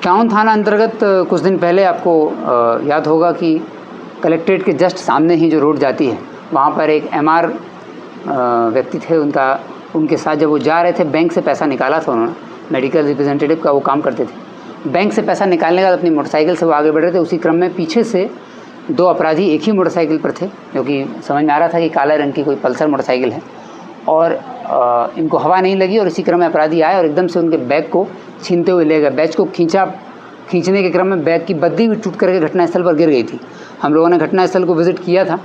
Town थाना अंतर्गत कुछ दिन पहले आपको याद होगा कि कलेक्ट्रेट के जस्ट सामने ही जो रोड जाती है वहाँ पर एक एमआर व्यक्ति थे, उनके साथ जब वो जा रहे थे, बैंक से पैसा निकाला था उन्होंने, मेडिकल रिप्रेजेंटेटिव का वो काम करते थे। बैंक से पैसा निकालने के बाद अपनी मोटरसाइकिल से वो आगे बढ़ रहे थे। उसी क्रम में पीछे से दो अपराधी एक ही मोटरसाइकिल पर थे, क्योंकि समझ में आ रहा था कि काले रंग की कोई पल्सर मोटरसाइकिल है, और इनको हवा नहीं लगी और इसी क्रम में अपराधी आए और एकदम से उनके बैग को छीनते हुए ले गए। बैग को खींचने के क्रम में बैग की बद्दी भी टूट करके घटनास्थल पर गिर गई थी। हम लोगों ने घटनास्थल को विज़िट किया था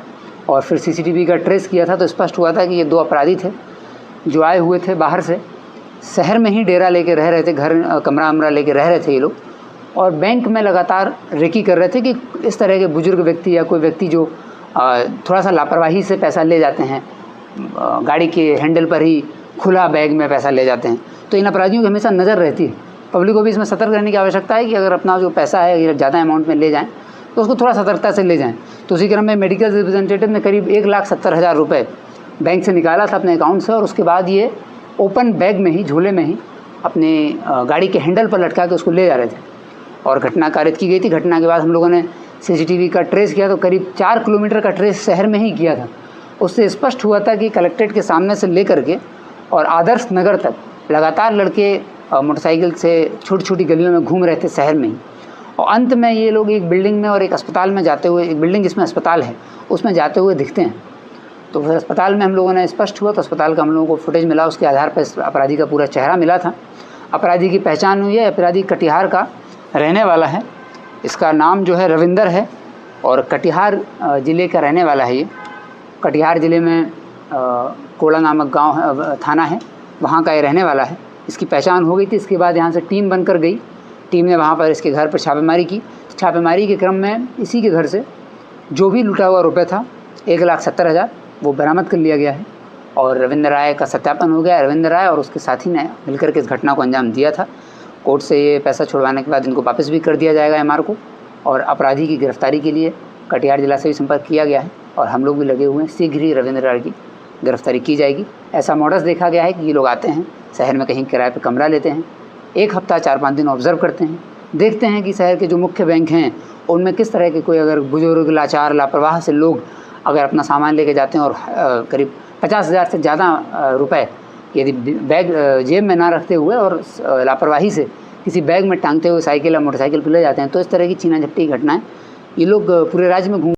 और फिर सीसीटीवी का ट्रेस किया था, तो स्पष्ट हुआ था कि ये दो अपराधी थे जो आए हुए थे बाहर से, शहर में ही डेरा लेके रह रहे थे, घर कमरा अमरा लेके रह रहे थे ये लोग, और बैंक में लगातार रेकी कर रहे थे कि इस तरह के बुजुर्ग व्यक्ति या कोई व्यक्ति जो थोड़ा सा लापरवाही से पैसा ले जाते हैं, गाड़ी के हैंडल पर ही खुला बैग में पैसा ले जाते हैं, तो इन अपराधियों की हमेशा नज़र रहती है। पब्लिक को भी इसमें सतर्क रहने की आवश्यकता है कि अगर अपना जो पैसा है ये ज़्यादा अमाउंट में ले जाएं तो उसको थोड़ा सतर्कता से ले जाएं। तो उसी क्रम में मेडिकल रिप्रेजेंटेटिव ने करीब 1,70,000 रुपये बैंक से निकाला था अपने अकाउंट से, और उसके बाद ये ओपन बैग में ही, झोले में ही अपने गाड़ी के हैंडल पर लटका के उसको ले जा रहे थे और घटना कारित की गई थी। घटना के बाद हम लोगों ने सीसीटीवी का ट्रेस किया तो करीब 4 किलोमीटर का ट्रेस शहर में ही किया था। उससे स्पष्ट हुआ था कि कलेक्ट्रेट के सामने से लेकर के और आदर्श नगर तक लगातार लड़के मोटरसाइकिल से छोटी छोटी गलियों में घूम रहे थे शहर में ही, और अंत में ये लोग एक बिल्डिंग में और एक अस्पताल में जाते हुए, एक बिल्डिंग जिसमें अस्पताल है उसमें जाते हुए दिखते हैं। तो फिर अस्पताल में हम लोगों ने स्पष्ट हुआ तो अस्पताल का हम लोगों को फुटेज मिला, उसके आधार पर अपराधी का पूरा चेहरा मिला था। अपराधी की पहचान हुई है, अपराधी कटिहार का रहने वाला है, इसका नाम जो है रविंदर है और कटिहार ज़िले का रहने वाला है। ये कटिहार ज़िले में कोड़ा नामक गांव थाना है, वहाँ का ये रहने वाला है। इसकी पहचान हो गई थी। इसके बाद यहाँ से टीम बनकर गई, टीम ने वहाँ पर इसके घर पर छापेमारी की। छापेमारी के क्रम में इसी के घर से जो भी लूटा हुआ रुपये था 1,70,000 वो बरामद कर लिया गया है और रविंद्र राय का सत्यापन हो गया। रविंद्र राय और उसके साथी ने मिलकर के इस घटना को अंजाम दिया था। कोर्ट से ये पैसा छुड़वाने के बाद इनको वापस भी कर दिया जाएगा एमआर को, और अपराधी की गिरफ्तारी के लिए कटिहार जिला से भी संपर्क किया गया है और हम लोग भी लगे हुए हैं। शीघ्र ही रविंद्र राय की गिरफ्तारी की जाएगी। ऐसा मॉडस देखा गया है कि ये लोग आते हैं, शहर में कहीं किराए पर कमरा लेते हैं, एक हफ्ता 4-5 दिन ऑब्जर्व करते हैं, देखते हैं कि शहर के जो मुख्य बैंक हैं उनमें किस तरह के कोई अगर बुजुर्ग, लाचार, लापरवाह से लोग अगर अपना सामान लेके जाते हैं और करीब 50,000 से ज़्यादा रुपए यदि बैग जेब में ना रखते हुए और लापरवाही से किसी बैग में टांगते हुए साइकिल या मोटरसाइकिल पर ले जाते हैं, तो इस तरह की छीना झपटी की घटनाएँ ये लोग पूरे राज्य में घूम